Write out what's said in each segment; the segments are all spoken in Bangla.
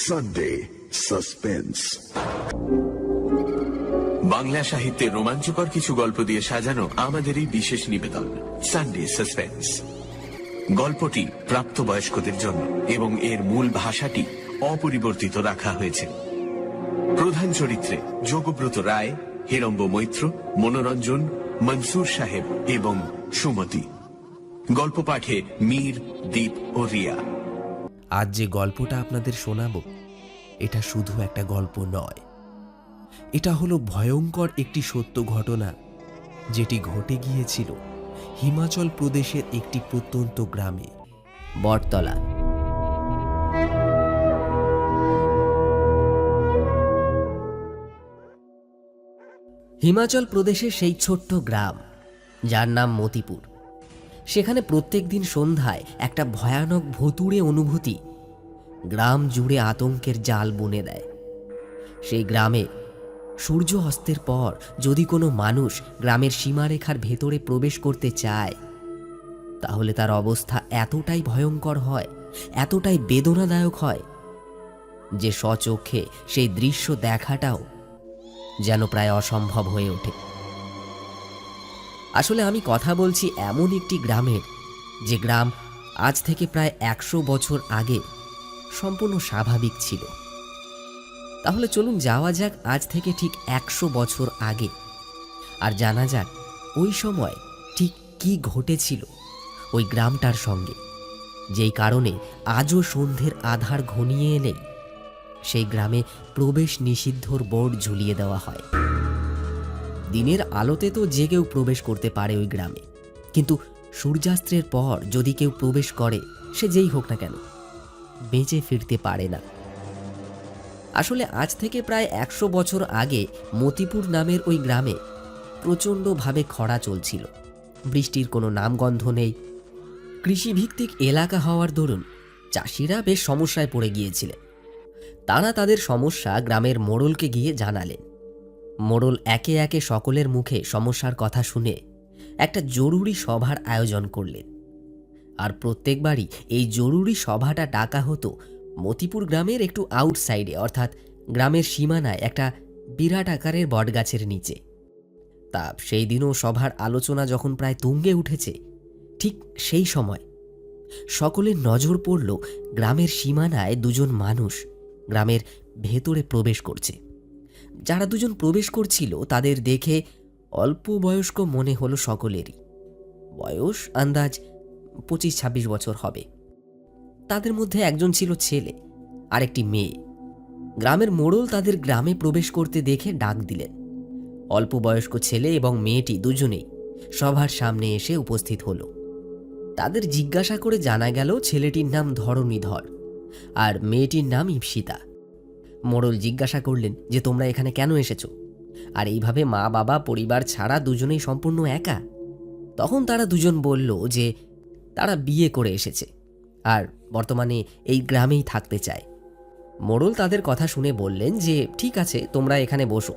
Sunday suspense. বাংলা সাহিত্যের রোমাঞ্চকর কিছু গল্প দিয়ে সাজানো আমাদের এই বিশেষ নিবেদন সানডে সাসপেন্স। গল্পটি প্রাপ্তবয়স্কদের জন্য এবং এর মূল ভাষাটি অপরিবর্তিত রাখা হয়েছে। প্রধান চরিত্রে যোগব্রত রায়, হিড়ম্ব মৈত্র, মনোরঞ্জন, মনসুর সাহেব এবং সুমতি। গল্প পাঠে মীর, দীপ ও রিয়া। আজ যে গল্পটা আপনাদের শোনাবো এটা শুধু একটা গল্প নয়, এটা হলো ভয়ঙ্কর একটি সত্য ঘটনা যেটি ঘটে গিয়েছিল হিমাচল প্রদেশের একটি প্রত্যন্ত গ্রামে, বটতলা। হিমাচল প্রদেশের সেই ছোট্ট গ্রাম যার নাম মতিপুর। সেখানে প্রত্যেক দিন সন্ধ্যায় একটা ভয়ানক ভুতুড়ে অনুভূতি গ্রাম জুড়ে আতঙ্কের জাল বুনে দেয়। সেই গ্রামে সূর্য অস্তের পর যদি কোনো মানুষ গ্রামের সীমারেখার ভেতরে প্রবেশ করতে চায় তাহলে তার অবস্থা এতটাই ভয়ঙ্কর হয়, এতটাই বেদনাদায়ক হয় যে স্বচক্ষে সেই দৃশ্য দেখাটাও যেন প্রায় অসম্ভব হয়ে ওঠে। আসলে আমি কথা বলছি এমন একটি গ্রামের, যে গ্রাম আজ থেকে প্রায় 100 বছর আগে সম্পূর্ণ স্বাভাবিক ছিল। তাহলে চলুন যাওয়া যাক আজ থেকে ঠিক 100 বছর আগে, আর জানা যাক ওই সময় ঠিক কি ঘটেছিল ওই গ্রামটার সঙ্গে, যেই কারণে আজও সন্ধ্যের আধার ঘনিয়ে এলেই সেই গ্রামে প্রবেশ নিষিদ্ধর বোর্ড ঝুলিয়ে দেওয়া হয়। দিনের আলোতে তো যে কেউ প্রবেশ করতে পারে ওই গ্রামে, কিন্তু সূর্যাস্তের পর যদি কেউ প্রবেশ করে, সে যেই হোক না কেন, বেঁচে ফিরতে পারে না। আসলে আজ থেকে প্রায় 100 বছর আগে মতিপুর নামের ওই গ্রামে প্রচণ্ডভাবে খরা চলছিল। বৃষ্টির কোনো নামগন্ধ নেই। কৃষিভিত্তিক এলাকা হওয়ার দরুন চাষিরা বেশ সমস্যায় পড়ে গিয়েছিলেন। তারা তাদের সমস্যা গ্রামের মোড়লকে গিয়ে জানালেন। মোড়ল একে একে সকলের মুখে সমস্যার কথা শুনে একটা জরুরি সভার আয়োজন করলেন। আর প্রত্যেকবারই এই জরুরি সভাটা ডাকা হতো মতিপুর গ্রামের একটু আউটসাইডে, অর্থাৎ গ্রামের সীমানায় একটা বিরাট আকারের বটগাছের নিচে। তা সেই দিনও সভার আলোচনা যখন প্রায় তুঙ্গে উঠেছে, ঠিক সেই সময় সকলের নজর পড়ল গ্রামের সীমানায় দুজন মানুষ গ্রামের ভেতরে প্রবেশ করছে। যারা দুজন প্রবেশ করছিল তাদের দেখে অল্প বয়স্ক মনে হলো সকলেরই। বয়স আন্দাজ 25-26 বছর হবে। তাদের মধ্যে একজন ছিল ছেলে আর একটি মেয়ে। গ্রামের মোড়ল তাদের গ্রামে প্রবেশ করতে দেখে ডাক দিলেন। অল্প বয়স্ক ছেলে এবং মেয়েটি দুজনেই সভার সামনে এসে উপস্থিত হলো। তাদের জিজ্ঞাসা করে জানা গেল ছেলেটির নাম ধরণীধর আর মেয়েটির নাম ইপ্সিতা। মোড়ল জিজ্ঞাসা করলেন যে তোমরা এখানে কেন এসেছো, আর এইভাবে মা বাবা পরিবার ছাড়া দুজনেই সম্পূর্ণ একা। তখন তারা দুজন বলল যে তারা বিয়ে করে এসেছে আর বর্তমানে এই গ্রামেই থাকতে চায়। মোড়ল তাদের কথা শুনে বললেন যে ঠিক আছে, তোমরা এখানে বসো,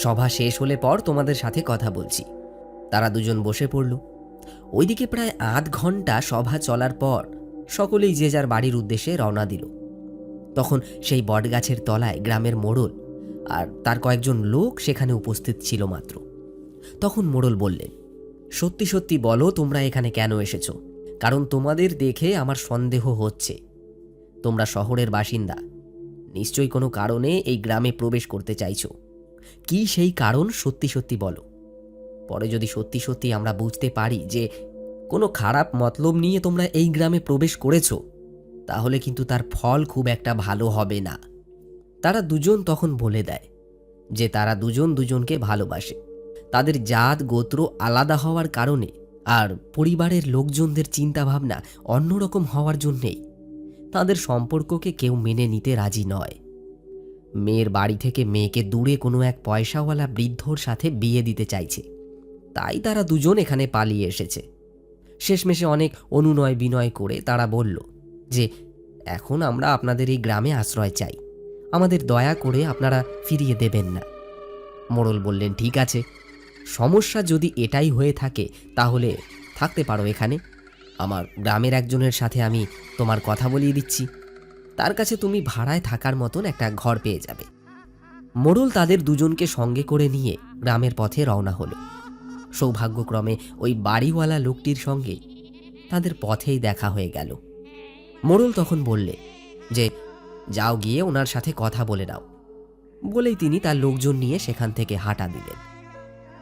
সভা শেষ হলে পর তোমাদের সাথে কথা বলছি। তারা দুজন বসে পড়ল। ওইদিকে প্রায় আধ ঘন্টা সভা চলার পর সকলেই যে যার বাড়ির উদ্দেশ্যে রওনা দিল। তখন সেই বটগাছের তলায় গ্রামের মোড়ল আর তার কয়েকজন লোক সেখানে উপস্থিত ছিল মাত্র। তখন মোড়ল বললেন, সত্যি সত্যি বলো তোমরা এখানে কেন এসেছো, কারণ তোমাদের দেখে আমার সন্দেহ হচ্ছে তোমরা শহরের বাসিন্দা। নিশ্চয়ই কোনো কারণে এই গ্রামে প্রবেশ করতে চাইছো। কি সেই কারণ সত্যি সত্যি বলো। পরে যদি সত্যি সত্যি আমরা বুঝতে পারি যে কোনো খারাপ মতলব নিয়ে তোমরা এই গ্রামে প্রবেশ করেছো, তাহলে কিন্তু তার ফল খুব একটা ভালো হবে না। তারা দুজন তখন বলে দেয় যে তারা দুজন দুজনকে ভালোবাসে। তাদের জাত গোত্র আলাদা হওয়ার কারণে আর পরিবারের লোকজনদের চিন্তাভাবনা অন্যরকম হওয়ার জন্যেই তাদের সম্পর্ককে কেউ মেনে নিতে রাজি নয়। মেয়ের বাড়ি থেকে মেয়েকে দূরে কোনো এক পয়সাওয়ালা বৃদ্ধর সাথে বিয়ে দিতে চাইছে, তাই তারা দুজন এখানে পালিয়ে এসেছে। শেষমেশে অনেক অনুনয় বিনয় করে তারা বলল যে এখন আমরা আপনাদের এই গ্রামে আশ্রয় চাই, আমাদের দয়া করে আপনারা ফিরিয়ে দেবেন না। মোড়ল বললেন, ঠিক আছে, সমস্যা যদি এটাই হয়ে থাকে তাহলে থাকতে পারো এখানে। আমার গ্রামের একজনের সাথে আমি তোমার কথা বলিয়ে দিচ্ছি। তার কাছে তুমি ভাড়ায় থাকার মতন একটা ঘর পেয়ে যাবে। মোড়ল তাদের দুজনকে সঙ্গে করে নিয়ে গ্রামের পথে রওনা হলো। সৌভাগ্যক্রমে ওই বাড়িওয়ালা লোকটির সঙ্গে তাদের পথেই দেখা হয়ে গেল। মোড়ল তখন বললে যে, যাও গিয়ে ওনার সাথে কথা বলে নাও। বলেই তিনি তার লোকজন নিয়ে সেখান থেকে হাঁটা দিলেন।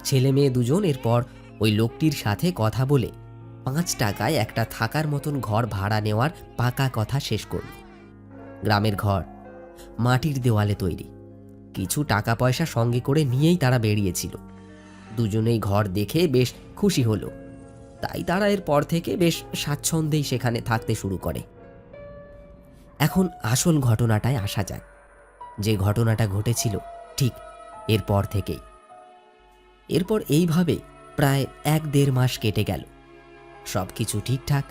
ছেলে মেয়ে দুজন এরপর ওই লোকটির সাথে কথা বলে 5 টাকায় একটা থাকার মতন ঘর ভাড়া নেওয়ার পাকা কথা শেষ করল। গ্রামের ঘর, মাটির দেওয়ালে তৈরি। কিছু টাকা পয়সা সঙ্গে করে নিয়েই তারা বেরিয়েছিল। দুজনেই ঘর দেখে বেশ খুশি হলো, তাই তারা এরপর থেকে বেশ স্বাচ্ছন্দ্যেই সেখানে থাকতে শুরু করে। এখন আসল ঘটনাটায় আসা যাক, যে ঘটনাটা ঘটেছিল ঠিক এরপর থেকেই। এরপর এইভাবে প্রায় 1-1.5 মাস কেটে গেল। সব কিছু ঠিকঠাক,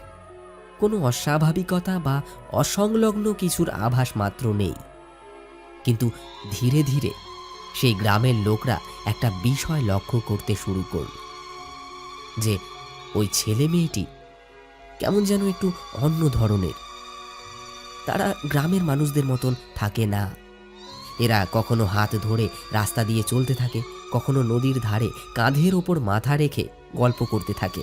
কোনো অস্বাভাবিকতা বা অসংলগ্ন কিছুর আভাস মাত্র নেই। কিন্তু ধীরে ধীরে সেই গ্রামের লোকরা একটা বিষয় লক্ষ্য করতে শুরু করল, যে ওই ছেলে মেয়েটি কেমন যেন একটু অন্য ধরনের। তারা গ্রামের মানুষদের মতন থাকে না। এরা কখনো হাত ধরে রাস্তা দিয়ে চলতে থাকে, কখনো নদীর ধারে কাঁধের ওপর মাথা রেখে গল্প করতে থাকে,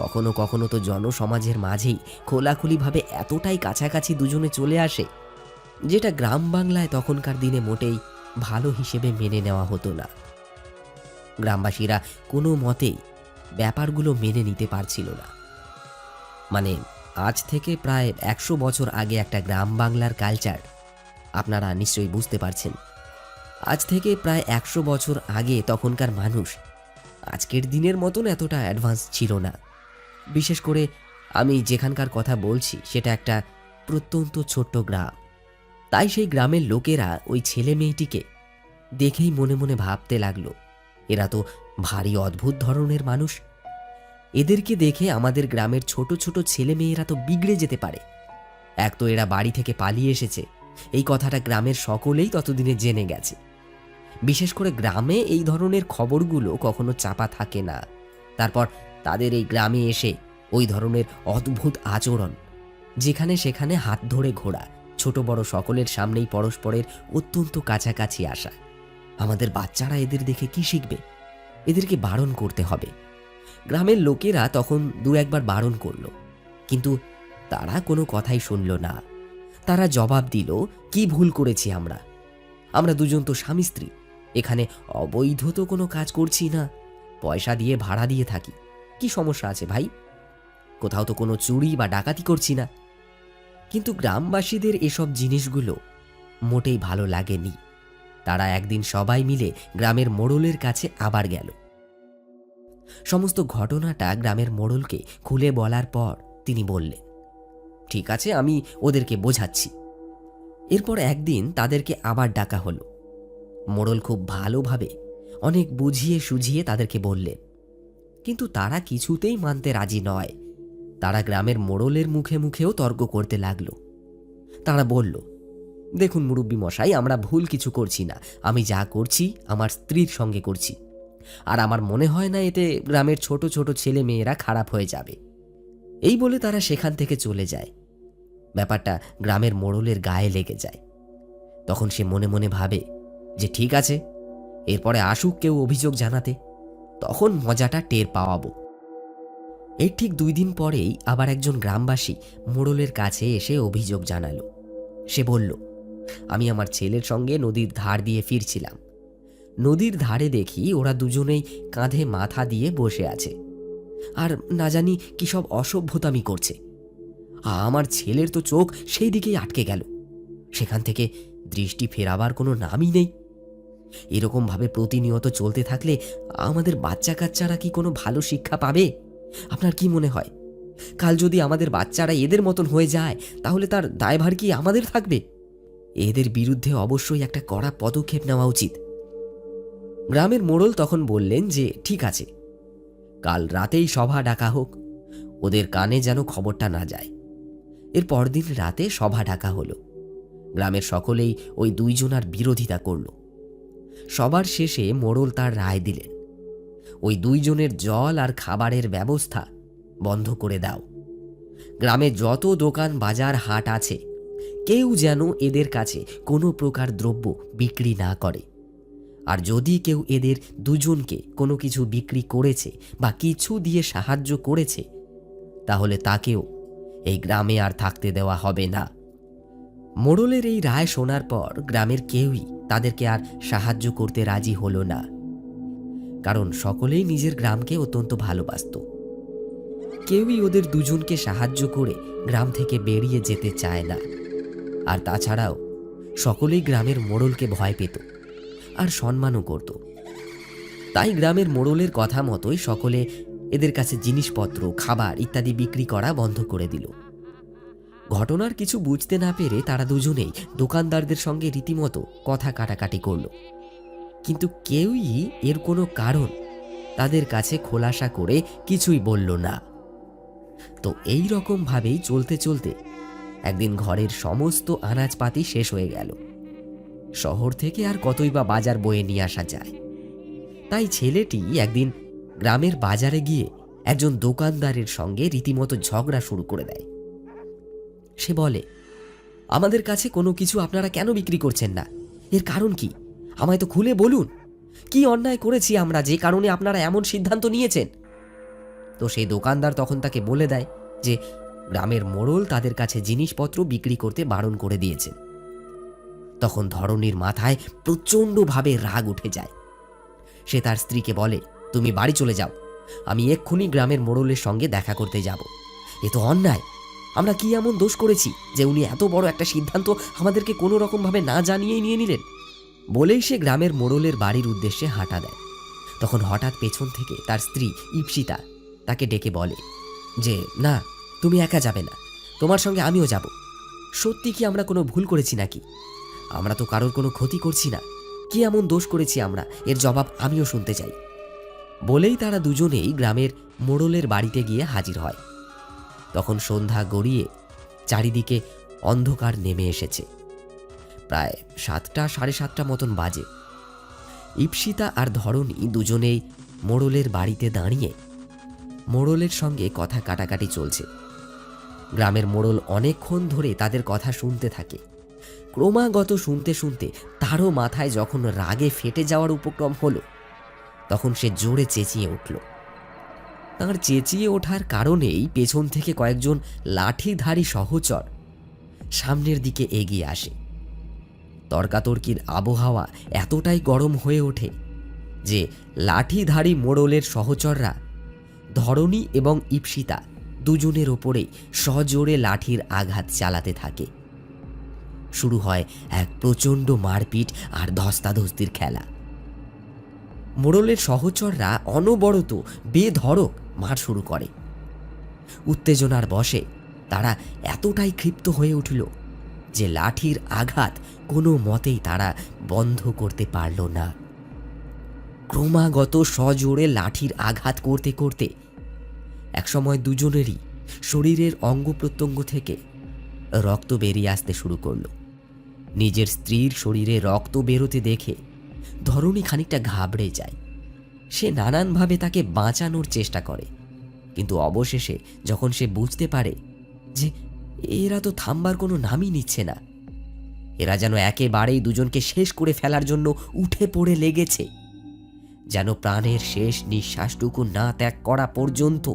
কখনো কখনো তো জনসমাজের মাঝেই খোলাখুলিভাবে এতটাই কাছাকাছি দুজনে চলে আসে, যেটা গ্রাম বাংলায় তখনকার দিনে মোটেই ভালো হিসেবে মেনে নেওয়া হতো না। গ্রামবাসীরা কোনো মতেই ব্যাপারগুলো মেনে নিতে পারছিল না। মানে আজ থেকে প্রায় 100 বছর আগে একটা গ্রাম বাংলার কালচার, আপনারা নিশ্চয়ই বুঝতে পারছেন। আজ থেকে প্রায় 100 বছর আগে তখনকার মানুষ আজকের দিনের মতন এতটা অ্যাডভান্স ছিল না। বিশেষ করে আমি যেখানকার কথা বলছি সেটা একটা প্রত্যন্ত ছোট্ট গ্রাম। তাই সেই গ্রামের লোকেরা ওই ছেলে মেয়েটিকে দেখেই মনে মনে ভাবতে লাগলো, এরা তো ভারী অদ্ভুত ধরনের মানুষ। এদেরকে দেখে আমাদের গ্রামের ছোট ছোট ছেলে মেয়েরা তো বিগড়ে যেতে পারে। এক তো এরা বাড়ি থেকে পালিয়ে এসেছে, এই কথাটা গ্রামের সকলেই ততদিনে জেনে গেছে। বিশেষ করে গ্রামে এই ধরনের খবরগুলো কখনো চাপা থাকে না। তারপর তাদের এই গ্রামে এসে ওই ধরনের অদ্ভুত আচরণ, যেখানে সেখানে হাত ধরে ঘোরা, ছোট বড় সকলের সামনেই পরস্পরের অত্যন্ত কাছাকাছি আসা। আমাদের বাচ্চারা এদের দেখে কি শিখবে? এদেরকে বারণ করতে হবে। গ্রামের লোকেরা তখন 2-1 বার বারণ করলো, কিন্তু তারা কোনো কথাই শুনল না। তারা জবাব দিল, কি ভুল করেছি আমরা? আমরা দুজন তো স্বামী স্ত্রী, এখানে অবৈধ তো কোনো কাজ করছি না, পয়সা দিয়ে ভাড়া দিয়ে থাকি। কি সমস্যা আছে ভাই? কোথাও তো কোনো চুরি বা ডাকাতি করছি না। কিন্তু গ্রামবাসীদের এসব জিনিসগুলো মোটেই ভালো লাগেনি। তারা একদিন সবাই মিলে গ্রামের মোড়লের কাছে আবার গেল। সমস্ত ঘটনাটা গ্রামের মোড়লকে খুলে বলার পর তিনি বললেন, ঠিক আছে, আমি ওদেরকে বোঝাচ্ছি। এরপর একদিন তাদেরকে আবার ডাকা হলো। মোড়ল খুব ভালোভাবে অনেক বুঝিয়ে সুঝিয়ে তাদেরকে বললেন, কিন্তু তারা কিছুতেই মানতে রাজি নয়। তারা গ্রামের মোড়লের মুখে মুখেও তর্ক করতে লাগলো। তারা বলল, দেখুন মুরব্বি মশাই, আমরা ভুল কিছু করছি না। আমি যা করছি আমার স্ত্রীর সঙ্গে করছি, আর আমার মনে হয় না এতে গ্রামের ছোট ছোট ছেলে মেয়েরা খারাপ হয়ে যাবে। এই বলে তারা সেখান থেকে চলে যায়। ব্যাপারটা গ্রামের মোড়লের গায়ে লেগে যায়। তখন সে মনে মনে ভাবে যে ঠিক আছে, এরপরে আসুক কেউ অভিযোগ জানাতে, তখন মজাটা টের পাওয়াবো। এর ঠিক 2 দিন পরেই আবার একজন গ্রামবাসী মোড়লের কাছে এসে অভিযোগ জানালো। সে বলল, আমি আমার ছেলের সঙ্গে নদীর ধার দিয়ে ফিরছিলাম। নদীর ধারে দেখি ওরা দুজনেই কাঁধে মাথা দিয়ে বসে আছে, আর না জানি কি সব অসভ্যতামি করছে। আমার ছেলের তো চোখ সেই দিকেই আটকে গেল। সেখান থেকে দৃষ্টি ফেরাবার কোনো নামই নেই। এরকমভাবে প্রতিনিয়ত চলতে থাকলে আমাদের বাচ্চা কাচ্চারা কি কোনো ভালো শিক্ষা পাবে? আপনার কি মনে হয়, কাল যদি আমাদের বাচ্চারা এদের মতন হয়ে যায় তাহলে তার দায়ভার কি আমাদের থাকবে? এদের বিরুদ্ধে অবশ্যই একটা কড়া পদক্ষেপ নেওয়া উচিত। গ্রামের মোড়ল তখন বললেন যে ঠিক আছে, কাল রাতেই সভা ডাকা হোক, ওদের কানে যেন খবরটা না যায়। এর পরদিন রাতে সভা ডাকা হলো। গ্রামের সকলেই ওই 2 জনার বিরোধিতা করল। সবার শেষে মোড়ল তার রায় দিলেন, ওই 2 জনের জল আর খাবারের ব্যবস্থা বন্ধ করে দাও। গ্রামে যত দোকান বাজার হাট আছে কেউ যেন এদের কাছে কোনো প্রকার দ্রব্য বিক্রি না করে। আর যদি কেউ এদের দুজনকে কোনো কিছু বিক্রি করেছে বা কিছু দিয়ে সাহায্য করেছে, তাহলে তাকেও এই গ্রামে আর থাকতে দেওয়া হবে না। মোড়লের এই রায় শোনার পর গ্রামের কেউই তাদেরকে আর সাহায্য করতে রাজি হলো না, কারণ সকলেই নিজের গ্রামকে অত্যন্ত ভালোবাসত। কেউই ওদের দুজনকে সাহায্য করে গ্রাম থেকে বেরিয়ে যেতে চায় না। আর তাছাড়াও সকলেই গ্রামের মোড়লকে ভয় পেত আর সম্মানও করত। তাই গ্রামের মোড়লের কথা মতোই সকলে এদের কাছে জিনিসপত্র, খাবার ইত্যাদি বিক্রি করা বন্ধ করে দিল। ঘটনার কিছু বুঝতে না পেরে তারা দুজনেই দোকানদারদের সঙ্গে রীতিমতো কথা কাটাকাটি করল, কিন্তু কেউই এর কোনো কারণ তাদের কাছে খোলাসা করে কিছুই বলল না। তো এই রকম ভাবেই চলতে চলতে একদিন ঘরের সমস্ত আনাজপাতি শেষ হয়ে গেল। শহর থেকে আর কতই বা বাজার বয়ে নিয়ে আসা যায়। তাই ছেলেটি একদিন গ্রামের বাজারে গিয়ে একজন দোকানদারের সঙ্গে রীতিমতো ঝগড়া শুরু করে দেয়। সে বলে, আমাদের কাছে কোনো কিছু আপনারা কেন বিক্রি করছেন না? এর কারণ কি? আমায় তো খুলে বলুন। কি অন্যায় করেছি আমরা যে কারণে আপনারা এমন সিদ্ধান্ত নিয়েছেন? তো সেই দোকানদার তখন তাকে বলে দেয় যে গ্রামের মোড়ল তাদের কাছে জিনিসপত্র বিক্রি করতে বারণ করে দিয়েছেন। তখন ধরণীর মাথায় প্রচণ্ডভাবে রাগ উঠে যায়। সে তার স্ত্রীকে বলে, তুমি বাড়ি চলে যাও, আমি এক্ষুনি গ্রামের মোড়লের সঙ্গে দেখা করতে যাব। এ তো অন্যায়। আমরা কি এমন দোষ করেছি যে উনি এত বড় একটা সিদ্ধান্ত আমাদেরকে কোনো রকমভাবে না জানিয়েই নিয়ে নিলেন? বলেই সে গ্রামের মোড়লের বাড়ির উদ্দেশ্যে হাঁটা দেয়। তখন হঠাৎ পেছন থেকে তার স্ত্রী ইপ্সিতা তাকে ডেকে বলে যে, না, তুমি একা যাবে না, তোমার সঙ্গে আমিও যাব। সত্যি কি আমরা কোনো ভুল করেছি নাকি? আমরা তো কারোর কোনো ক্ষতি করছি না। কি এমন দোষ করেছি আমরা? এর জবাব আমিও শুনতে চাই। বলেই তারা দুজনেই গ্রামের মোড়লের বাড়িতে গিয়ে হাজির হয়। তখন সন্ধ্যা গড়িয়ে চারিদিকে অন্ধকার নেমে এসেছে। প্রায় 7টা সাড়ে 7টা মতন বাজে। ইপ্সিতা আর ধরণী দুজনেই মোড়লের বাড়িতে দাঁড়িয়ে মোড়লের সঙ্গে কথা কাটাকাটি চলছে। গ্রামের মোড়ল অনেকক্ষণ ধরে তাদের কথা শুনতে থাকে। ক্রমাগত শুনতে শুনতে তারও মাথায় যখন রাগে ফেটে যাওয়ার উপক্রম হলো, তখন সে জোরে চেঁচিয়ে উঠল। তাঁর চেঁচিয়ে ওঠার কারণেই পেছন থেকে কয়েকজন লাঠিধারী সহচর সামনের দিকে এগিয়ে আসে। তর্কাতর্কির আবহাওয়া এতটাই গরম হয়ে ওঠে যে লাঠিধারী মোড়লের সহচররা ধরণী এবং ইপ্সিতা দুজনের ওপরেই সজোরে লাঠির আঘাত চালাতে থাকে। শুরু হয় এক প্রচণ্ড মারপিট আর ধস্তাধস্তির খেলা। মোড়লের সহচররা অনবরত বেধড়ক মার শুরু করে। উত্তেজনার বশে তারা এতটাই ক্ষিপ্ত হয়ে উঠল যে লাঠির আঘাত কোনো মতেই তারা বন্ধ করতে পারল না। ক্রমাগত সজোরে লাঠির আঘাত করতে করতে একসময় দুজনেরই শরীরের অঙ্গ প্রত্যঙ্গ থেকে রক্ত বেরিয়ে আসতে শুরু করল। নিজের স্ত্রীর শরীরে রক্ত বেরোতে দেখে ধরণী খানিকটা ঘাবড়ে যায়। সে নানানভাবে তাকে বাঁচানোর চেষ্টা করে, কিন্তু অবশেষে যখন সে বুঝতে পারে যে এরা তো থামবার কোনো নামই নিচ্ছে না, এরা যেন একেবারেই দুজনকে শেষ করে ফেলার জন্য উঠে পড়ে লেগেছে, যেন প্রাণের শেষ নিঃশ্বাসটুকু না ত্যাগ করা পর্যন্ত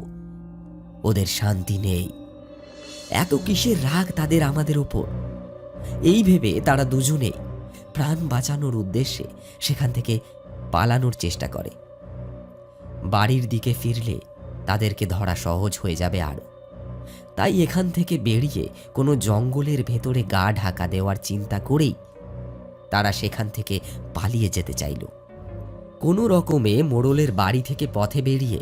ওদের শান্তি নেই। এত কিসের রাগ তাদের আমাদের ওপর? এই ভেবে তারা দুজনে প্রাণ বাঁচানোর উদ্দেশ্যে সেখান থেকে পালানোর চেষ্টা করে। বাড়ির দিকে ফিরলে তাদেরকে ধরা সহজ হয়ে যাবে আরও। তাই এখান থেকে বেরিয়ে কোনো জঙ্গলের ভেতরে গা ঢাকা দেওয়ার চিন্তা করেই তারা সেখান থেকে পালিয়ে যেতে চাইল। কোনো রকমে মোড়লের বাড়ি থেকে পথে বেরিয়ে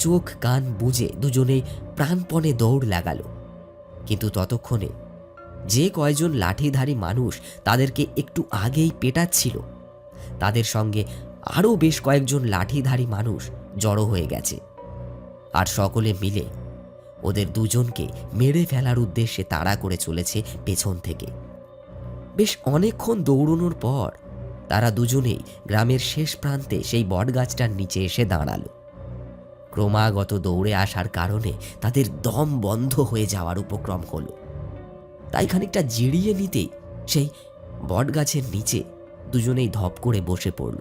চোখ কান বুজে দুজনেই প্রাণপণে দৌড় লাগালো। কিন্তু ততক্ষণে যে কয়জন লাঠিধারী মানুষ তাদেরকে একটু আগেই পেটাচ্ছিল, তাদের সঙ্গে আরও বেশ কয়েকজন লাঠিধারী মানুষ জড়ো হয়ে গেছে। আর সকলে মিলে ওদের দুজনকে মেরে ফেলার উদ্দেশ্যে তাড়া করে চলেছে পেছন থেকে। বেশ অনেকক্ষণ দৌড়ানোর পর তারা দুজনেই গ্রামের শেষ প্রান্তে সেই বটগাছটার নিচে এসে দাঁড়ালো। ক্রমাগত দৌড়ে আসার কারণে তাদের দম বন্ধ হয়ে যাওয়ার উপক্রম হলো। তাই খানিকটা জিরিয়ে নিতেই সেই বটগাছের নিচে দুজনেই ধপ করে বসে পড়ল।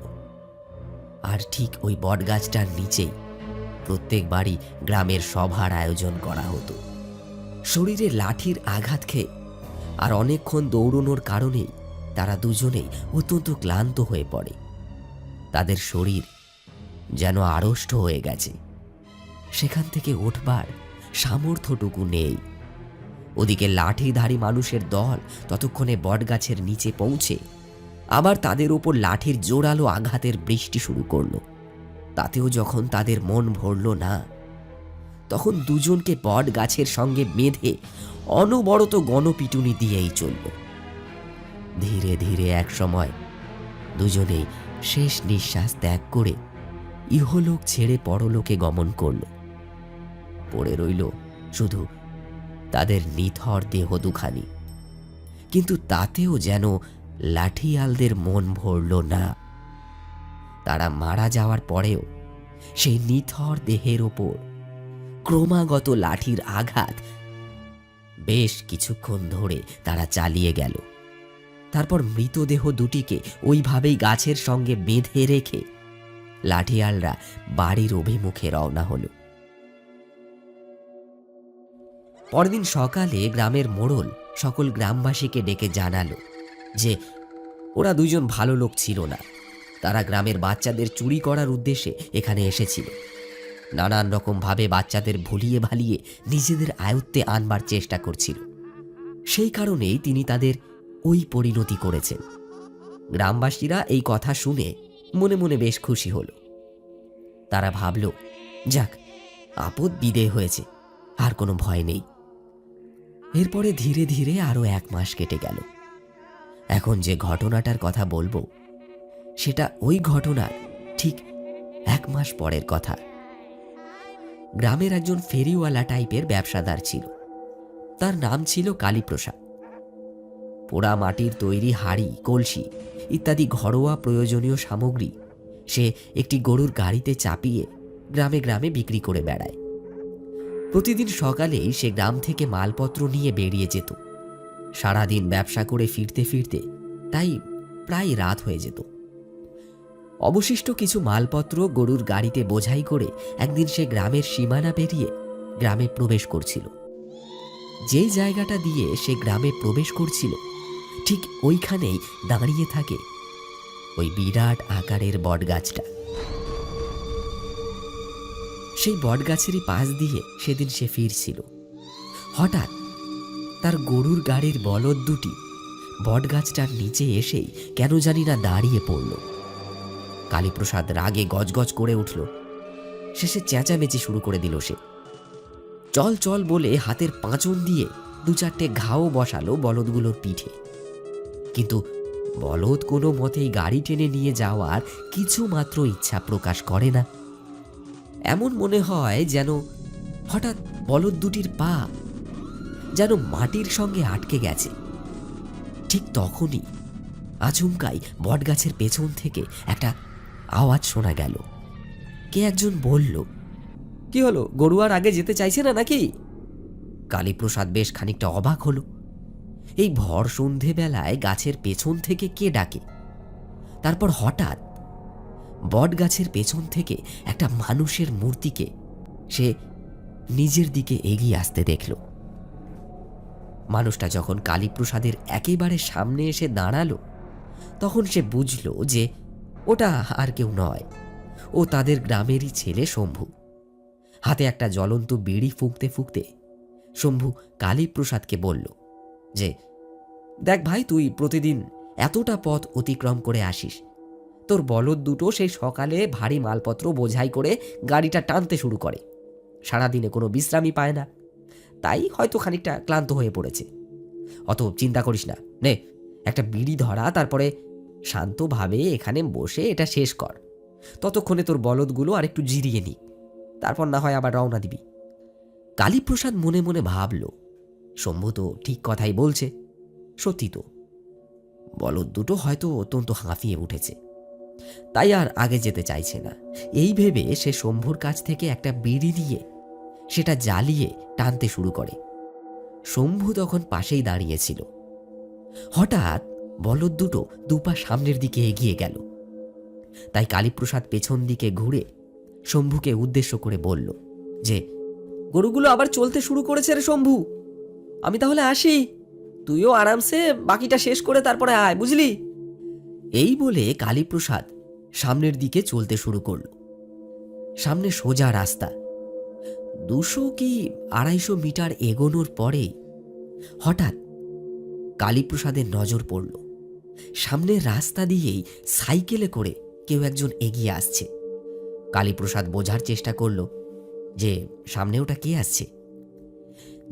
আর ঠিক ওই বটগাছটার নিচেই প্রত্যেকবারই গ্রামের সভার আয়োজন করা হতো। শরীরে লাঠির আঘাত খেয়ে আর অনেকক্ষণ দৌড়নোর কারণেই তারা দুজনেই অত্যন্ত ক্লান্ত হয়ে পড়ে। তাদের শরীর যেন আড়ষ্ট হয়ে গেছে, সেখান থেকে ওঠবার সামর্থ্যটুকু নেই। ওদিকে লাঠিধারী মানুষের দল ততক্ষণে বটগাছের নিচে পৌঁছে আবার তাদের ওপর লাঠির জোরালো আঘাতের বৃষ্টি শুরু করলো। তাতেও যখন তাদের মন ভরল না, তখন দুজনকে বট গাছের সঙ্গে বেঁধে অনবরত গণপিটুনি দিয়েই চলল। ধীরে ধীরে এক সময় দুজনেই শেষ নিঃশ্বাস ত্যাগ করে ইহলোক ছেড়ে পরলোকে গমন করল। পড়ে রইল শুধু তাদের নিথর দেহ দুখানি। কিন্তু তাতেও যেন লাঠিয়ালদের মন ভরল না। তারা মারা যাওয়ার পরেও সেই নিথর দেহের ওপর ক্রমাগত লাঠির আঘাত বেশ কিছুক্ষণ ধরে তারা চালিয়ে গেল। তারপর মৃতদেহ দুটিকে ওইভাবেই গাছের সঙ্গে বেঁধে রেখে লাঠিয়ালরা বাড়ির অভিমুখে রওনা হলো। পরদিন সকালে গ্রামের মোড়ল সকল গ্রামবাসীকে ডেকে জানালো যে ওরা দুজন ভালো লোক ছিল না। তারা গ্রামের বাচ্চাদের চুরি করার উদ্দেশ্যে এখানে এসেছিল। নানান রকম ভাবে বাচ্চাদের ভুলিয়ে ভালিয়ে নিজেদের আয়ত্তে আনবার চেষ্টা করছিল। সেই কারণেই তিনি তাদের ওই পরিণতি করেছেন। গ্রামবাসীরা এই কথা শুনে মনে মনে বেশ খুশি হল। তারা ভাবল, যাক, আপদ বিদেয় হয়েছে, আর কোনো ভয় নেই। এরপরে ধীরে ধীরে আরো 1 মাস কেটে গেল। এখন যে ঘটনাটার কথা বলবো সেটা ওই ঘটনার ঠিক 1 মাস পরের কথা। গ্রামের একজন ফেরিওয়ালা টাইপের ব্যবসাদার ছিল। তার নাম ছিল কালীপ্রসাদ। পোড়া মাটির তৈরি হাড়ি, কলসি ইত্যাদি ঘরোয়া প্রয়োজনীয় সামগ্রী সে একটি গরুর গাড়িতে চাপিয়ে গ্রামে গ্রামে বিক্রি করে বেড়ায়। প্রতিদিন সকালেই সে গ্রাম থেকে মালপত্র নিয়ে বেরিয়ে যেত। সারাদিন ব্যবসা করে ফিরতে ফিরতে তাই প্রায় রাত হয়ে যেত। অবশিষ্ট কিছু মালপত্র গরুর গাড়িতে বোঝাই করে একদিন সে গ্রামের সীমানা পেরিয়ে গ্রামে প্রবেশ করছিল। যেই জায়গাটা দিয়ে সে গ্রামে প্রবেশ করছিল ঠিক ওইখানেই দাঁড়িয়ে থাকে ওই বিরাট আকারের বটগাছটা। সেই বটগাছেরই পাশ দিয়ে সেদিন সে ফিরছিল। হঠাৎ তার গরুর গাড়ির বলদ দুটি বটগাছটার নিচে এসেই কেন জানি না দাঁড়িয়ে পড়ল। কালীপ্রসাদ রাগে গজগজ করে উঠল। শেষে চেঁচামেচি শুরু করে দিল সে। চল চল বলে হাতের পাঁচন দিয়ে 2-4টে ঘাও বসালো বলদগুলোর পিঠে। কিন্তু বলদ কোনো মতেই গাড়ি টেনে নিয়ে যাওয়ার কিছু মাত্র ইচ্ছা প্রকাশ করে না। এমন মনে হয় যেন হঠাৎ বলদ দুটির পা যেন মাটির সঙ্গে আটকে গেছে। ঠিক তখনই আচমকাই বটগাছের পেছন থেকে একটা আওয়াজ শোনা গেল। কে একজন বলল, কি হলো, গরু আর আগে যেতে চাইছে না নাকি? কালীপ্রসাদ বেশ খানিকটা অবাক হলো। এই ভর সন্ধেবেলায় গাছের পেছন থেকে কে ডাকে? তারপর হঠাৎ বট গাছের পেছন থেকে একটা মানুষের মূর্তিকে সে নিজের দিকে এগিয়ে আসতে দেখল। মানুষটা যখন কালীপ্রসাদের একেবারে সামনে এসে দাঁড়ালো তখন সে বুঝল যে ওটা আর কেউ নয়, ও তাদের গ্রামেরই ছেলে শম্ভু। হাতে একটা জ্বলন্ত বিড়ি ফুঁকতে ফুঁকতে শম্ভু কালীপ্রসাদকে বলল যে, দেখ ভাই, তুই প্রতিদিন এতটা পথ অতিক্রম করে আসিস। তোর বলদ দুটো সেই সকালে ভারী মালপত্র বোঝাই করে গাড়িটা টানতে শুরু করে। সারাদিনে কোনো বিশ্রামই পায় না, তাই হয়তো খানিকটা ক্লান্ত হয়ে পড়েছে। অত চিন্তা করিস না, নে একটা বিড়ি ধরা, তারপরে শান্তভাবে এখানে বসে এটা শেষ কর। ততক্ষণে তোর বলদগুলো আর একটু জিরিয়ে নি, তারপর না হয় আবার রওনা দিবি। কালীপ্রসাদ মনে মনে ভাবল, শম্ভু তো ঠিক কথাই বলছে। সত্যি তো, বলদ দুটো হয়তো অত্যন্ত হাঁফিয়ে উঠেছে, তাই আর আগে যেতে চাইছে না। এই ভেবে সে শম্ভুর কাছ থেকে একটা বিড়ি নিয়ে সেটা জ্বালিয়ে টানতে শুরু করে। শম্ভু তখন পাশেই দাঁড়িয়েছিল। হঠাৎ বলদ দুটো দুপা সামনের দিকে এগিয়ে গেল। তাই কালীপ্রসাদ পেছন দিকে ঘুরে শম্ভুকে উদ্দেশ্য করে বলল যে, গরুগুলো আবার চলতে শুরু করেছে রে শম্ভু, আমি তাহলে আসি, তুইও আরামসে বাকিটা শেষ করে তারপরে আয়, বুঝলি? এই বলে কালীপ্রসাদ সামনের দিকে চলতে শুরু করল। সামনে সোজা রাস্তা। 200 কি 250 মিটার এগোনোর পরেই হঠাৎ কালীপ্রসাদের নজর পড়ল সামনের রাস্তা দিয়েই সাইকেলে করে কেউ একজন এগিয়ে আসছে। কালীপ্রসাদ বোঝার চেষ্টা করল যে সামনে ওটা কে আসছে।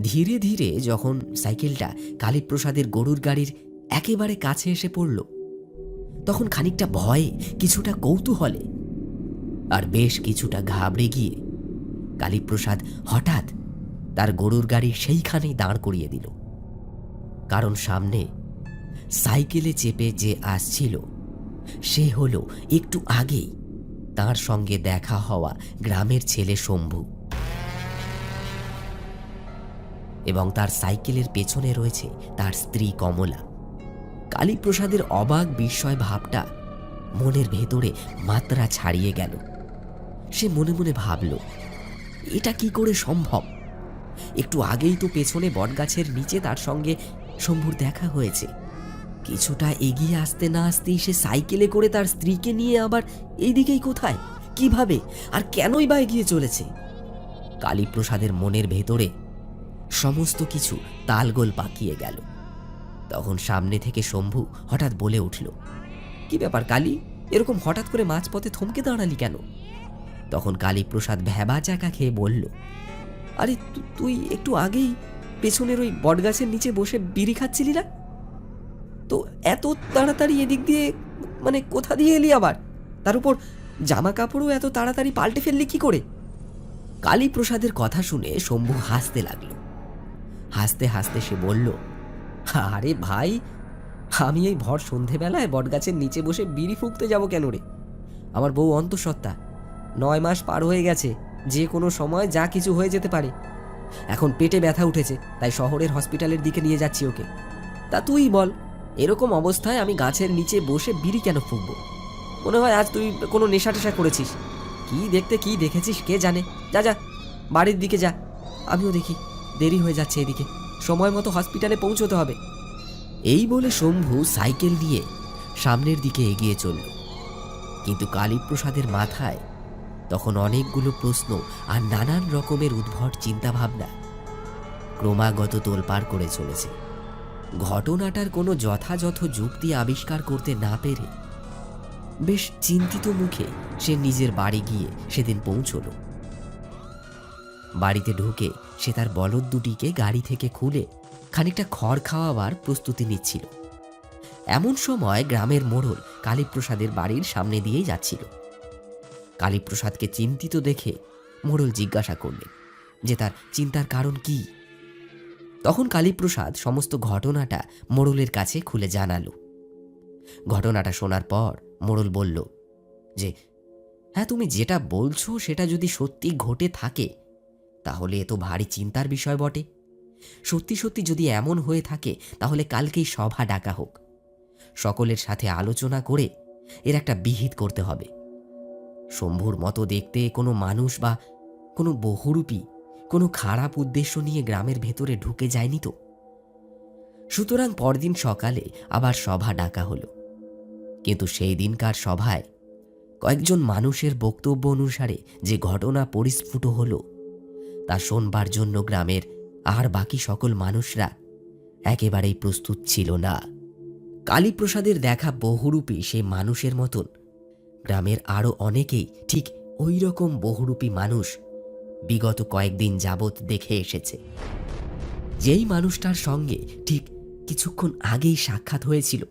ধীরে ধীরে যখন সাইকেলটা কালীপ্রসাদের গরুর গাড়ির একেবারে কাছে এসে পড়ল, তখন খানিকটা ভয়ে, কিছুটা কৌতূহলে আর বেশ কিছুটা ঘাবড়ে গিয়ে কালীপ্রসাদ হঠাৎ তার গরুর গাড়ি সেইখানেই দাঁড় করিয়ে দিল। কারণ সামনে সাইকেলে চেপে যে আসছিল সে হলো একটু আগেই তার সঙ্গে দেখা হওয়া গ্রামের ছেলে শম্ভু, এবং তার সাইকেলের পেছনে রয়েছে তার স্ত্রী কমলা। কালীপ্রসাদের অবাক বিস্ময় ভাবটা মনের ভেতরে মাত্রা ছাড়িয়ে গেল। সে মনে মনে ভাবল, এটা কি করে সম্ভব? একটু আগেই তো পেছনে বটগাছের নিচে তার সঙ্গে শম্ভুর দেখা হয়েছে। কিছুটা এগিয়ে আসতে না আসতেই সে সাইকেলে করে তার স্ত্রীকে নিয়ে আবার এইদিকেই কোথায়, কিভাবে আর কেনই বা এগিয়ে চলেছে? কালীপ্রসাদের মনের ভেতরে সমস্ত কিছু তালগোল পাকিয়ে গেল। তখন সামনে থেকে শম্ভু হঠাৎ বলে উঠল, কি ব্যাপার কালী, এরকম হঠাৎ করে মাঝপথে থমকে দাঁড়ালি কেন? তখন কালীপ্রসাদ ভ্যাবা চাকা খেয়ে বলল, আরে তুই একটু আগেই পেছনের ওই বটগাছের নিচে বসে বিড়ি খাচ্ছিলি না? তো এত তাড়াতাড়ি এদিক দিয়ে মানে কোথা দিয়ে এলি আবার? তার উপর জামা কাপড়ও এত তাড়াতাড়ি পাল্টে ফেললি কি করে? কালীপ্রসাদের কথা শুনে শম্ভু হাসতে লাগল। হাসতে হাসতে সে বলল, আরে ভাই, আমি এই ভর সন্ধেবেলায় বটগাছের নিচে বসে বিড়ি ফুঁকতে যাব কেন রে? আমার বউ অন্তঃসত্ত্বা, 9 মাস পার হয়ে গেছে, যে কোনো সময় যা কিছু হয়ে যেতে পারে। এখন পেটে ব্যথা উঠেছে, তাই শহরের হসপিটালের দিকে নিয়ে যাচ্ছি ওকে। তা তুই বল, এরকম অবস্থায় আমি গাছের নিচে বসে বিড়ি কেন ফুঁকবো? মনে হয় আজ তুই কোনো নেশা টেশা করেছিস। কি দেখতে কি দেখেছিস কে জানে। যা যা, বাড়ির দিকে যা, আমিও দেখি, দেরি হয়ে যাচ্ছে এদিকে, সময় মতো হসপিটালে পৌঁছতে হবে। এই বলে শম্ভু সাইকেল নিয়ে সামনের দিকে এগিয়ে চলল। কিন্তু কালীপ্রসাদের মাথায় তখন অনেকগুলো প্রশ্ন আর নানান রকমের উদ্ভট চিন্তাভাবনা ক্রমাগত তোলপাড় করে চলেছে। ঘটনাটার কোনো যথাযথ যুক্তি আবিষ্কার করতে না পেরে বেশ চিন্তিত মুখে সে নিজের বাড়ি গিয়ে সেদিন পৌঁছল। বাড়িতে ঢুকে সে তার বলদ দুটিকে গাড়ি থেকে খুলে খানিকটা খড় খাওয়াবার প্রস্তুতি নিচ্ছিল। এমন সময় গ্রামের মোড়ল কালীপ্রসাদের বাড়ির সামনে দিয়েই যাচ্ছিল। কালীপ্রসাদকে চিন্তিত দেখে মোড়ল জিজ্ঞাসা করলেন যে তার চিন্তার কারণ কি। তখন কালীপ্রসাদ সমস্ত ঘটনাটা মোড়লের কাছে খুলে জানালো। ঘটনাটা শোনার পর মোড়ল বলল যে, হ্যাঁ, তুমি যেটা বলছো সেটা যদি সত্যি ঘটে থাকে তাহলে এ তো ভারী চিন্তার বিষয় বটে। সত্যি সত্যি যদি এমন হয়ে থাকে তাহলে কালকেই সভা ডাকা হোক, সকলের সাথে আলোচনা করে এর একটা বিহিত করতে হবে। শম্ভুর মতো দেখতে কোনো মানুষ বা কোনো বহুরূপী কোনো খারাপ উদ্দেশ্য নিয়ে গ্রামের ভেতরে ঢুকে যায়নি তো। সুতরাং পরদিন সকালে আবার সভা ডাকা হলো। কিন্তু সেই দিনকার সভায় কয়েকজন মানুষের বক্তব্য অনুসারে যে ঘটনা পরিস্ফুট হলো তা শোনবার জন্য গ্রামের আর বাকি সকল মানুষরা একেবারেই প্রস্তুত ছিল না। কালীপ্রসাদের দেখা বহুরূপী সেই মানুষের মতন গ্রামের আরও অনেকেই ঠিক ওই রকম বহুরূপী মানুষ বিগত কয়েকদিন যাবৎ দেখে এসেছে। যেই মানুষটার সঙ্গে ঠিক কিছুক্ষণ আগেই সাক্ষাৎ হয়েছিল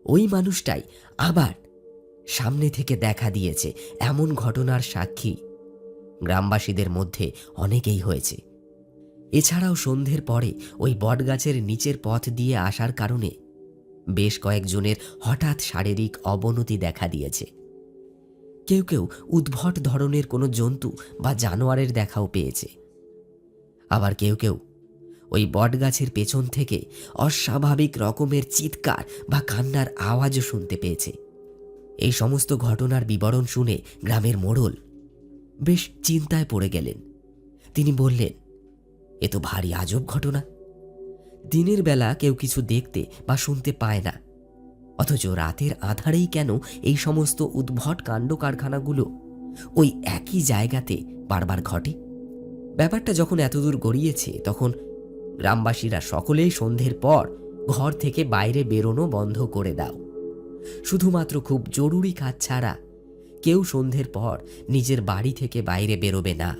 ওই মানুষটাই আবার সামনে থেকে দেখা দিয়েছে, এমন ঘটনার সাক্ষী গ্রামবাসীদের মধ্যে অনেকেই হয়েছে। এছাড়াও সন্ধ্যের পরে ওই বটগাছের নিচের পথ দিয়ে আসার কারণে বেশ কয়েকজনের হঠাৎ শারীরিক অবনতি দেখা দিয়েছে। কেউ কেউ উদ্ভট ধরনের কোনো জন্তু বা জানোয়ারের দেখাও পেয়েছে। আবার কেউ কেউ ওই বটগাছের পেছন থেকে অস্বাভাবিক রকমের চিৎকার বা কান্নার আওয়াজও শুনতে পেয়েছে। এই সমস্ত ঘটনার বিবরণ শুনে গ্রামের মোড়ল বেশ চিন্তায় পড়ে গেলেন। তিনি বললেন, এ তো ভারী আজব ঘটনা। দিনের বেলা কেউ কিছু দেখতে বা শুনতে পায় না, অথচ রাতের আঁধারেই কেন এই সমস্ত উদ্ভট কাণ্ড কারখানাগুলো ওই একই জায়গাতে বারবার ঘটে? ব্যাপারটা যখন এতদূর গড়িয়েছে, তখন গ্রামবাসীরা সকলেই সন্ধ্যের পর ঘর থেকে বাইরে বেরোনো বন্ধ করে দাও। শুধুমাত্র খুব জরুরি কাজ ছাড়া কেউ সন্ধ্যের পর নিজের বাড়ি থেকে বাইরে বেরোবে না।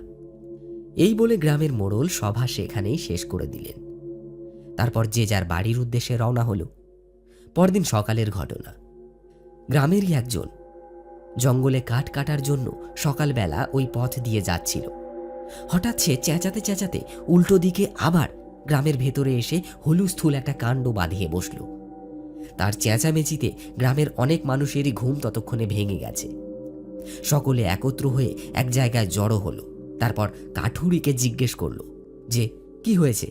এই বলে গ্রামের মোড়ল সভা সেখানেই শেষ করে দিলেন। তারপর যে যার বাড়ির উদ্দেশ্যে রওনা হলো। পরদিন সকালের ঘটনা। গ্রামেরই একজন জঙ্গলে কাঠ কাটার জন্য সকালবেলা ওই পথ দিয়ে যাচ্ছিল। হঠাৎ সে চেঁচাতে চেঁচাতে উল্টো দিকে আবার গ্রামের ভেতরে এসে হুলুস্থুল একটা কাণ্ড বাঁধিয়ে বসল। তার চেঁচামেচিতে গ্রামের অনেক মানুষেরই ঘুম ততক্ষণে ভেঙে গেছে। সকলে একত্র হয়ে এক জায়গায় জড়ো হলো। তারপর কাঠুরিকে জিজ্ঞেস করল যে কি হয়েছে,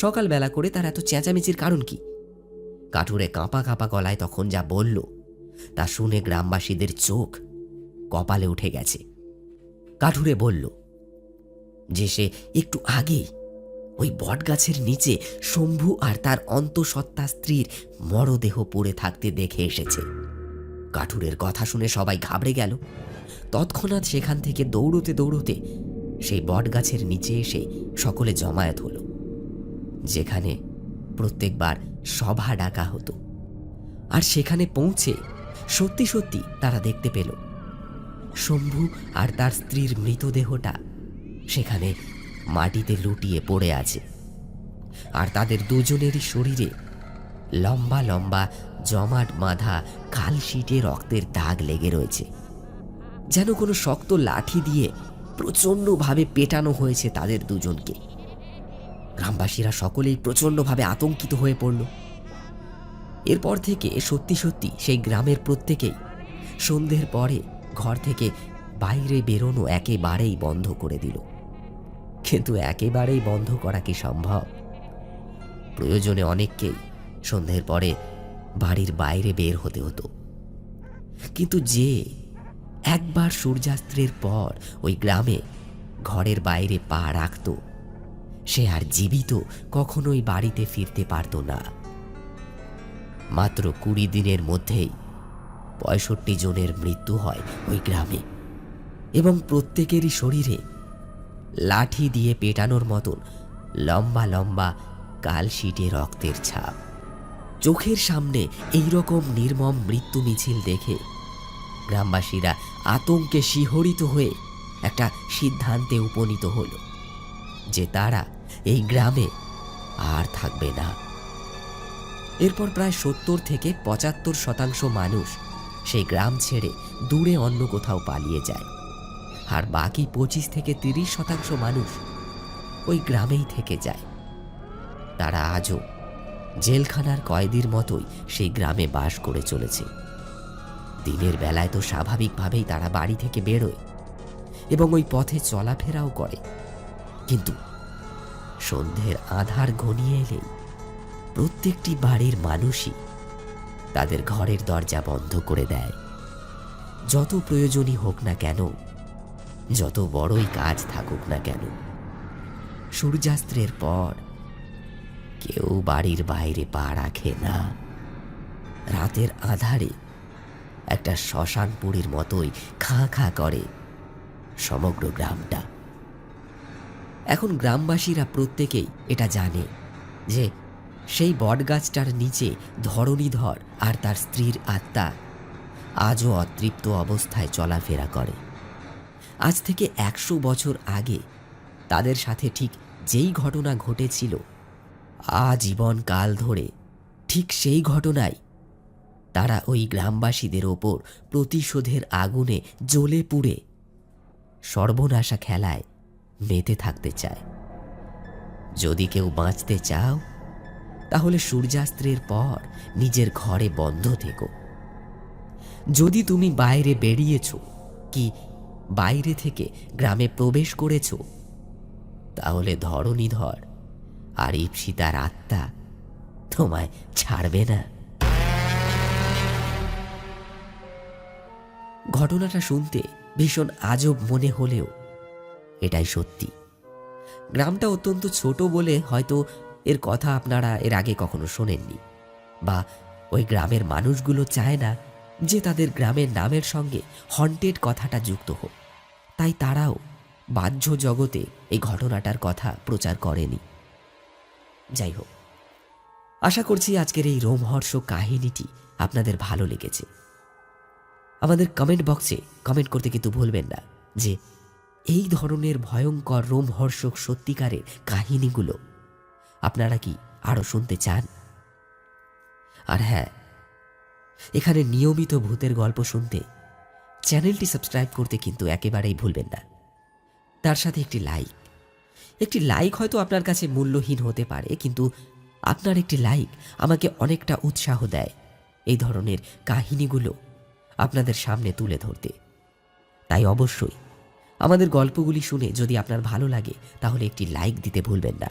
সকালবেলা করে তার এত চেঁচামেচির কারণ কি? কাঠুরে কাঁপা কাঁপা গলায় তখন যা বলল, তা শুনে গ্রামবাসীদের চোখ কপালে উঠে গেছে। কাঠুরে বলল যে সে একটু আগেই ওই বটগাছের নিচে শম্ভু আর তার অন্তঃসত্ত্বা স্ত্রীর মরদেহ পড়ে থাকতে দেখে এসেছে। কাঠুরের কথা শুনে সবাই ঘাবড়ে গেল। তৎক্ষণাৎ সেখান থেকে দৌড়তে দৌড়তে সেই বটগাছের নিচে এসে সকলে জমায়েত হলো, যেখানে প্রত্যেকবার সভা ডাকা হতো। আর সেখানে পৌঁছে সত্যি সত্যি তারা দেখতে পেল শম্ভু আর তার স্ত্রীর মৃতদেহটা সেখানে মাটিতে লুটিয়ে পড়ে আছে। আর তাদের দুজনেরই শরীরে লম্বা লম্বা জমাট বাঁধা কালশিটে রক্তের দাগ লেগে রয়েছে, যেন কোনো শক্ত লাঠি দিয়ে প্রচণ্ডভাবে পেটানো হয়েছে তাদের দুজনকে। গ্রামবাসীরা সকলেই প্রচণ্ডভাবে আতঙ্কিত হয়ে পড়ল। এরপর থেকে সত্যি সত্যি সেই গ্রামের প্রত্যেকেই সন্ধ্যের পরে ঘর থেকে বাইরে বেরোনো একেবারেই বন্ধ করে দিল। কিন্তু একেবারেই বন্ধ করা কি সম্ভব? প্রয়োজনে অনেককেই সন্ধ্যের পরে বাড়ির বাইরে বের হতে হতো। কিন্তু যে একবার সূর্যাস্তের পর ওই গ্রামে ঘরের বাইরে পা রাখত, সে আর জীবিত কখনোই বাড়িতে ফিরতে পারত না। মাত্র 20 দিনের মধ্যেই 65 জনের মৃত্যু হয় ওই গ্রামে, এবং প্রত্যেকেরই শরীরে লাঠি দিয়ে পেটানোর মতন লম্বা লম্বা কালশিটে রক্তের ছাপ। চোখের সামনে এইরকম নির্মম মৃত্যু মিছিল দেখে গ্রামবাসীরা আতঙ্কে শিহরিত হয়ে একটা সিদ্ধান্তে উপনীত হল যে তারা এই গ্রামে আর থাকবে না। এরপর প্রায় 70 থেকে 75% মানুষ সেই গ্রাম ছেড়ে দূরে অন্য কোথাও পালিয়ে যায়, আর বাকি 25 থেকে 30% মানুষ ওই গ্রামেই থেকে যায়। তারা আজও জেলখানার কয়েদির মতোই সেই গ্রামে বাস করে চলেছে। দিনের বেলায় তো স্বাভাবিকভাবেই তারা বাড়ি থেকে বেরোয় এবং ওই পথে চলাফেরাও করে, কিন্তু সন্ধ্যের আধার ঘনিয়ে এলেই প্রত্যেকটি বাড়ির মানুষই তাদের ঘরের দরজা বন্ধ করে দেয়। যত প্রয়োজনই হোক না কেন, যত বড়ই কাজ থাকুক না কেন, সূর্যাস্তের পর কেউ বাড়ির বাইরে পা রাখে না। রাতের আধারে একটা শ্মশানপুরীর মতোই খাঁ খাঁ করে সমগ্র গ্রামটা। এখন গ্রামবাসীরা প্রত্যেকেই এটা জানে যে সেই বটগাছটার নিচে ধরণীধর আর তার স্ত্রীর আত্মা আজও অতৃপ্ত অবস্থায় চলাফেরা করে। আজ থেকে 100 বছর আগে তাদের সাথে ঠিক যেই ঘটনা ঘটেছিল, আজীবন কাল ধরে ঠিক সেই ঘটনাই তারা ওই গ্রামবাসীদের ওপর প্রতিশোধের আগুনে জ্বলে পুড়ে সর্বনাশা খেলায় মেতে থাকতে চায়। যদি কেউ বাঁচতে চাও, তাহলে সূর্যাস্তের পর নিজের ঘরে বন্ধ থেকো। যদি তুমি বাইরে বেরিয়েছ কি বাইরে থেকে গ্রামে প্রবেশ করেছ, তাহলে ধরণীধর আর ইপ্সিতার আত্মা তোমায় ছাড়বে না। ঘটনাটা শুনতে ভীষণ আজব মনে হলেও এটাই সত্যি। গ্রামটা অত্যন্ত ছোট বলে হয়তো এর কথা আপনারা এর আগে কখনো শোনেননি, বা ওই গ্রামের মানুষগুলো চায় না যে তাদের গ্রামের নামের সঙ্গে হন্টেড কথাটা যুক্ত হোক, তাই তারাও বাহ্য জগতে এই ঘটনাটার কথা প্রচার করেনি। যাই হোক, আশা করছি আজকের এই রোমহর্ষক কাহিনীটি আপনাদের ভালো লেগেছে। আমাদের কমেন্ট বক্সে কমেন্ট করতে কিন্তু ভুলবেন না যে এই ধরনের ভয়ঙ্কর রোমহর্ষক সত্যিকারের কাহিনীগুলো আপনারা কি আরো শুনতে চান? আর হ্যাঁ, এখানে নিয়মিত ভূতের গল্প শুনতে চ্যানেলটি সাবস্ক্রাইব করতে কিন্তু একেবারেই ভুলবেন না। তার সাথে একটি লাইক হয়তো আপনার কাছে মূল্যহীন হতে পারে, কিন্তু আপনার একটি লাইক আমাকে অনেকটা উৎসাহ দেয় এই ধরনের কাহিনীগুলো আপনাদের সামনে তুলে ধরতে। তাই অবশ্যই আমাদের গল্পগুলি শুনে যদি আপনার ভালো লাগে তাহলে একটি লাইক দিতে ভুলবেন না।